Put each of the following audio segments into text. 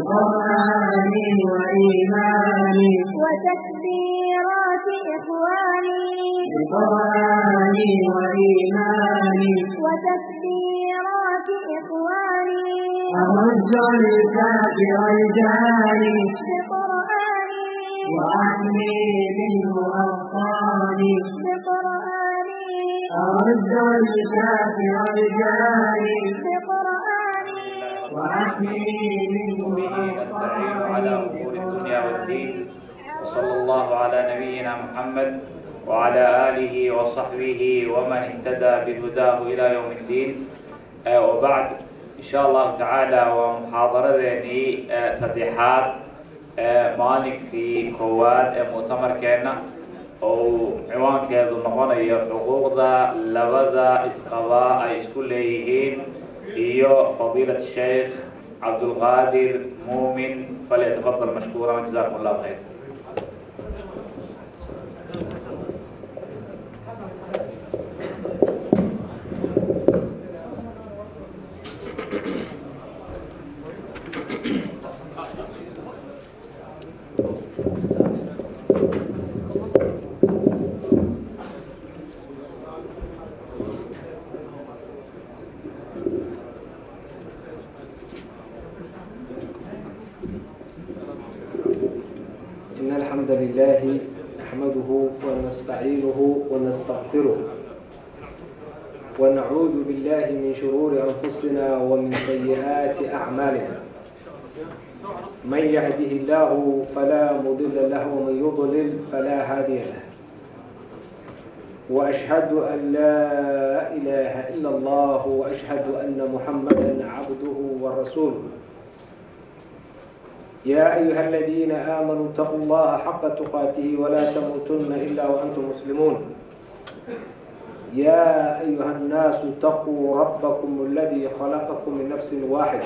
بقرآني وإيماني وتكبيرات إخواني بقرآني وإيماني وتكبيرات إخواني أرد الكافر الجاني بقرآني وأحمي منه أوطاني بقرآني أرد الكافر الجاني بقرآني وأحمي منه به نستعين على أمور الدنيا والدين وصلى الله على نبينا محمد وعلى آله وصحبه ومن اهتدى بهداه إلى يوم الدين وبعد إن شاء الله تعالى ومحاضرة ذني صديحات مالكي كواد مؤتمر كنا أو عوان كذا نقول حقوق ذا لبذا إسقاء إسكوليهين هي فضيلة الشيخ عبد القادر مؤمن فليتفضل مشكورا وجزاكم الله خير. إن الحمد لله نحمده ونستعينه ونستغفره ونعوذ بالله من شرور أنفسنا ومن سيئات أعمالنا من يهده الله فلا مضل له ومن يضلل فلا هادي له وأشهد أن لا إله إلا الله وأشهد أن محمدا عبده ورسوله يا أيها الذين آمنوا اتقوا الله حق تقاته ولا تموتن إلا وأنتم مسلمون يا أيها الناس اتقوا ربكم الذي خلقكم من نفس واحدة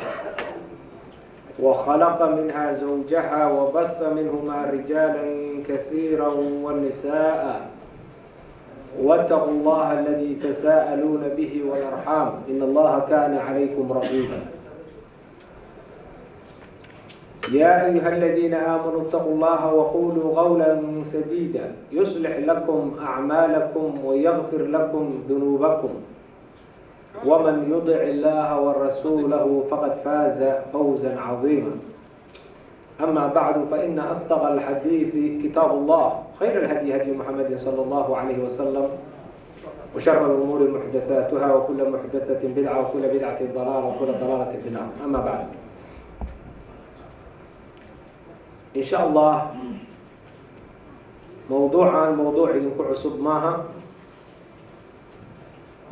وخلق منها زوجها وبث منهما رجالا كثيرا والنساء واتقوا الله الذي تساءلون به والأرحام إن الله كان عليكم رقيبا يا أيها الذين آمنوا اتقوا الله وقولوا قولا سديدا يصلح لكم أعمالكم ويغفر لكم ذنوبكم ومن يطع الله ورسوله فقد فاز فوزا عظيما أما بعد فإن أصدق الحديث كتاب الله خير الهدي هدي محمد صلى الله عليه وسلم وشر الأمور محدثاتها وكل محدثة بدعة وكل بدعة ضلالة وكل ضلالة في النار أما بعد إن شاء الله موضوع إذنكو عصب ماها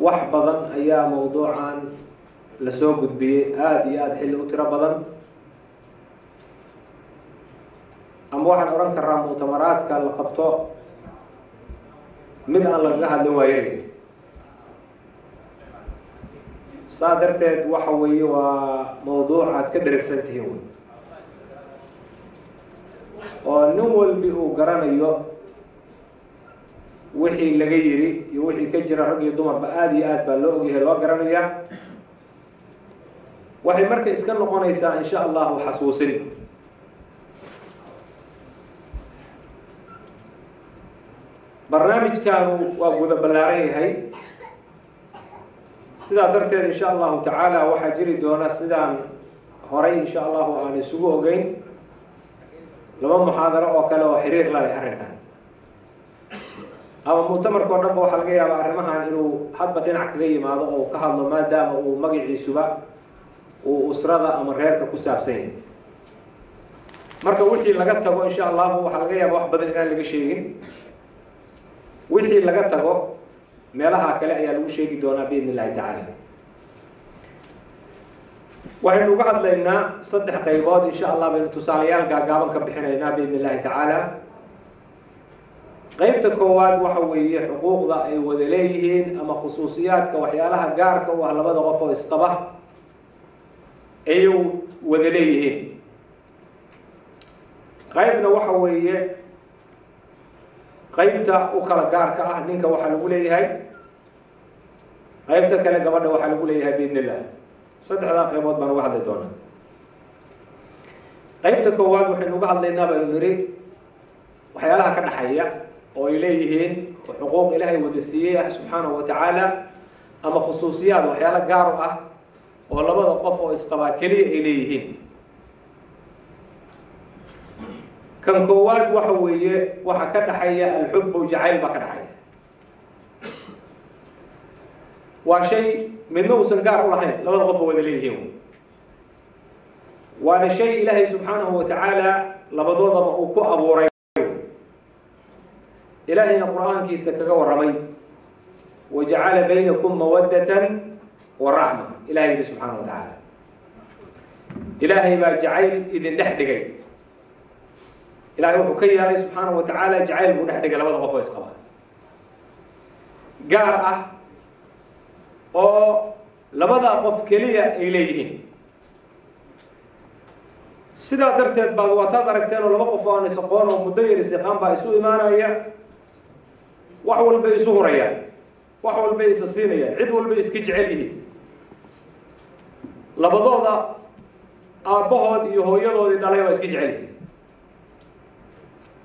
وحبضا أيا موضوعا لسوق بي آد حلو ترى بضا أم واحد أوران كرام مؤتمرات كان لقبتو من أن لقاها دوايري صادرت وحوي وموضوع كدرك سنتين oo nin walbi uu garanayo wixii laga yiri iyo wixii ka jira rag iyo dumarba aad iyo aad baa loo ogyahay loo garanayaa waxay marka iska noqonaysaa insha Allah xasuusin barnaamijkaanu waa guda ballaaran yahay sidaa darteed insha Allah tacaala waxaa jiri doona sidaan horay insha Allah aan isugu ogeyn laba muxaadaro oo kale oo xiriir la leh arrinkan ama mu'tamarka oo dhan waxa laga yaabaa arrimahan inuu hadba dhinac kaga yimaado oo ka hadlo maadaama uu magaciisuba uu usrada ama reerka ku saabsan yahay marka wixii laga tago insha Allah waxa laga yaabaa wax badan inaan laga sheegin wixii laga tago meelaha kale ayaa lagu sheegi doonaa biidhnillaahi tacaala waxaynu uga hadlaynaa saddex qaybood insha Allah baynu tusaalayaal gaagaaban ka bixinaynaa biidhnillaahi tacaala qaybta koowaad waxa weeye xuquuqda ay wada leeyihiin ama khusuusiyaadka waxyaalaha gaarka u ah labada qof oo isqaba ay wada leeyihiin qaybna waxa weeye qaybta u kala gaarka ah ninka waxa lagu leeyahay qaybta kale gabadha waxa lagu leeyahay biidhnillah saddexda qaybood baan uga hadli doonaa qaybta koowaad waxaynu uga hadlaynaa baynu niri waxyaalaha ka dhaxeeya oo ay leeyihiin xuquuq ilaahay wada siiyey subxaanahu wa tacaala ama khusuusiyaad waxyaalo gaar u ah oo labada qof oo isqabaa keliya ay leeyihiin. kan koowaad waxa weeye waxa ka dhaxeeya alxubbu jacayl baa ka dhaxeeya. waa shay midna uusan gaar u lahayn labada qof oo wada leeyihiin. waana shay ilaahay subxaanahu wa tacaala labadoodaba uu ku abuuray. ilaahayna qur-aankiisa kaga warramay wajacala baynakum mawaddatan wa raxma. ilahay yidhi subxaanahu wa tacaala ilaahay baa jacayl idin dhex dhigay. ilahay wuxuu ka yeelay subxaanahu wa tacaala jacayl buu dhex dhigay labada qof oo isqaba gaar ah oo labada qof keliya ay leeyihiin. sidaa darteed baad waataad aragteen oo laba qof oo aan isaqoon oo muddo yar isiqaan baa isu imaanaya, wax walbay isu hurayaan, wax walbay isa siinayaan, cid walbay iska jecel yihiin. labadooda aabbahood iyo hooyadoodii dhalay waa iska jecel yihiin.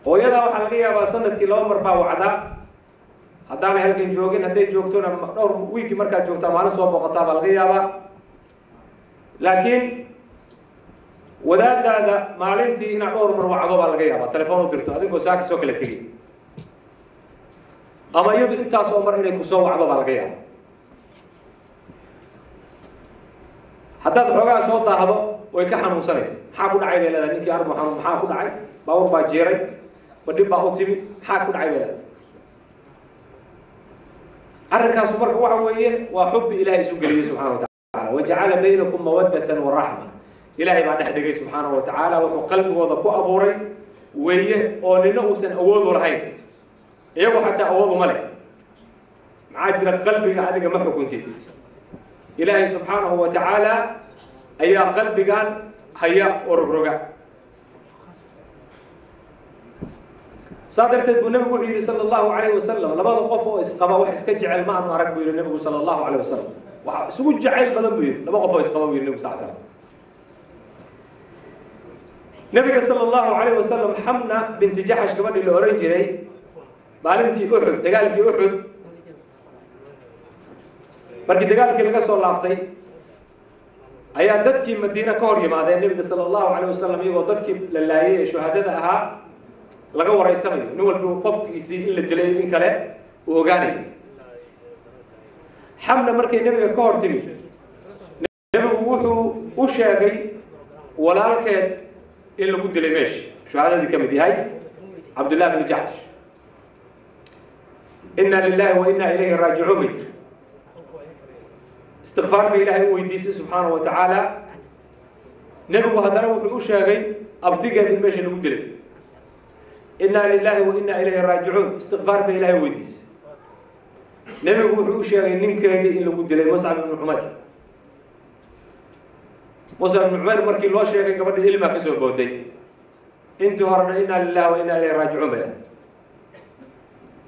hooyadaa waxaa laga yaabaa sanadkii 2 mar baa wacda, haddaanay halkan joogin, hadday joogtona dhowr wiigi markaad joogtaa maalin soo booqataa baa laga yaabaa. laakiin wadaadaada maalintii inaad dhowr mar wacdo baa laga yaabaa, telefoon u dirto adigoo saaka soo kala tegay, ama iyadu intaas oo mar inay kusoo wacdo baa laga yaabaa. haddaad xoogaa soo daahdo way ka xanuunsanaysa. maxaa ku dhacay bay leedahay, ninkii arbu xanuun maxaa ku dhacay, baawur baa jeeray, ma dhib baa u timi, maxaa ku dhacay bay leedahay. arrinkaasu marka waxa weeye waa xubbi ilaahay isu geliyey subxaana wa tacaala. wajacala baynakum mawaddatan wa raxma. ilaahay baa dhex dhigay subxaanahu wa tacaala, wuxuu qalbigooda ku abuuray weeye oo nina uusan awood u lahayn. iyagu xataa awood uma leh. maxaa jira qalbiga adiga ma xukuntid. ilaahay subxaanahu wa tacaala ayaa qalbigan haya oo rogroga. saa darteed buu nabigu wuxuu yidhi sala allahu calayhi wasalam labada qof oo isqaba wax iska jecel ma aanu arag buu yidhi nabigu sala allahu calayhi wasalam. waxa isugu jacayl badan buu yidhi laba qof oo isqaba buu yidhi nabigu sal slam. nabiga sala allahu calayhi wasalam xamna binti jaxash gabadhii la oran jiray maalintii uxud, dagaalkii uxud, markii dagaalkii laga soo laabtay ayaa dadkii madiine ka hor yimaadeen nabiga sala allahu calayhi wasalam iyagoo dadkii la laayay ee shuhadada ahaa laga wareysanayo, nin walba qofkiisii in la dilay in kale uu ogaanayo. xamna markay nabiga ka hor timi, nabigu wuxuu u sheegay walaalkeed in lagu dilay meesha shuhadadii ka mid yahay cabdullah bni jaxsh. inna lillahi wa inna ilayhi raajicuun bay tiri. istikfaar bay ilaahay u weydiisay subxaanahu wa tacaala. nebigu haddana wuxuu u sheegay abtigeed in meesha lagu dilay. inna lillahi wa inna ilayhi raajicuun, istikfaar bay ilaahay u weydiisay. nebigu wuxuu u sheegay ninkeedii in lagu dilay muscab ibnu cumayr. muscab ibnu cumayr markii loo sheegay gabadha ilmaa ka soo booday. intii horena inna lillahi wa inna ilayhi raajicuun bay lahayd.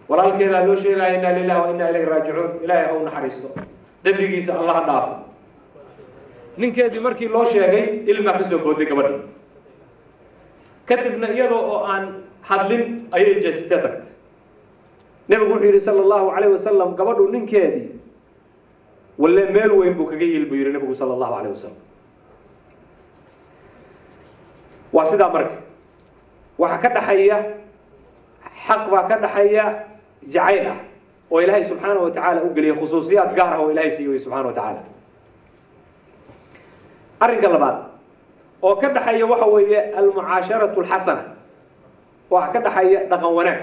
walaalkeedaa loo sheegaya inna lillahi wa inna ilayhi raajicuun, ilaahay ha u naxariisto, dembigiisa allah ha dhaafo. ninkeedii markii loo sheegay ilmaa ka soo booday gabadha. kadibna iyadoo oo aan hadlin ayay jeesite tagtay. nebigu wuxuu yidhi sala allahu calayhi wasalam gabadhu ninkeedii walle meel weyn buu kaga yil buu yidhi nebigu sala allahu calayhi wasalam. waa sidaa marka waxa ka dhaxeeya xaq baa ka dhaxeeya jacayl ah oo ilaahay subxaanahu wa tacaala u geliyay khusuusiyaad gaar ah oo ilaahay siiyey subxaanahu wa tacaala. arrinka labaad oo ka dhaxeeya waxa weeye almucaasharatu alxasana. waxa ka dhaxeeya dhaqan wanaag,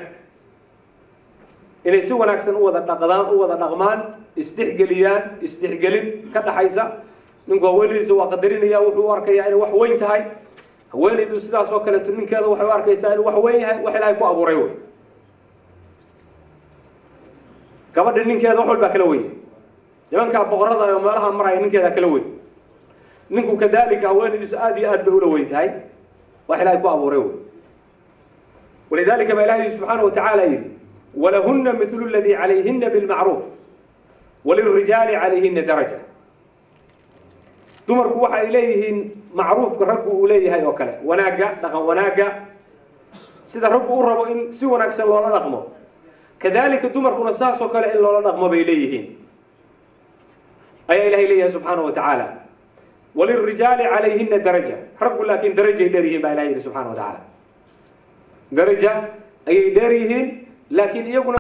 inay si wanaagsan u wada dhaqmaan, isdhexgeliyaan, isdhexgelin ka dhaxaysa. ninku haweenaydiisa waa qadarinaya, wuxuu u arkayaa inay wax weyn tahay. haweenaydu sidaas oo kaleeto ninkeeda waxay u arkaysaa inuu wax weyn yahay, wax ilaahay ku abuuray wey. gabadha ninkeeda wax walbaa kala weyn. nimankaa boqorada oo meelaha maraya ninkeeda kala weyn. ninku kadaalika haweenaydiisu aad iyo aad bay ula weyn tahay, wax ilaahay ku abuuray wey. walidaalika baa ilaahay subxaanahu wa tacaala yidhi walahunna mithlu alladii calayhinna bilmacruuf walilrijaali calayhinna daraja. dumarku waxa ay leeyihiin macruufka raggu uu leeyahay oo kale wanaaga dhaqan wanaaga sida raggu u rabo in si wanaagsan loola dhaqmo kadalika dumarkuna saas oo kale in loola dhaqmo bay leeyihiin ayaa ilaahay leeyahay subxaanahu wa tacaala walilrijaali calayhina daraja raggu laakiin darajay dheer yihiin baa ilahay yidhi subxaanahu wa tacaala daraja ayay dheer yihiin laakiin iyaguna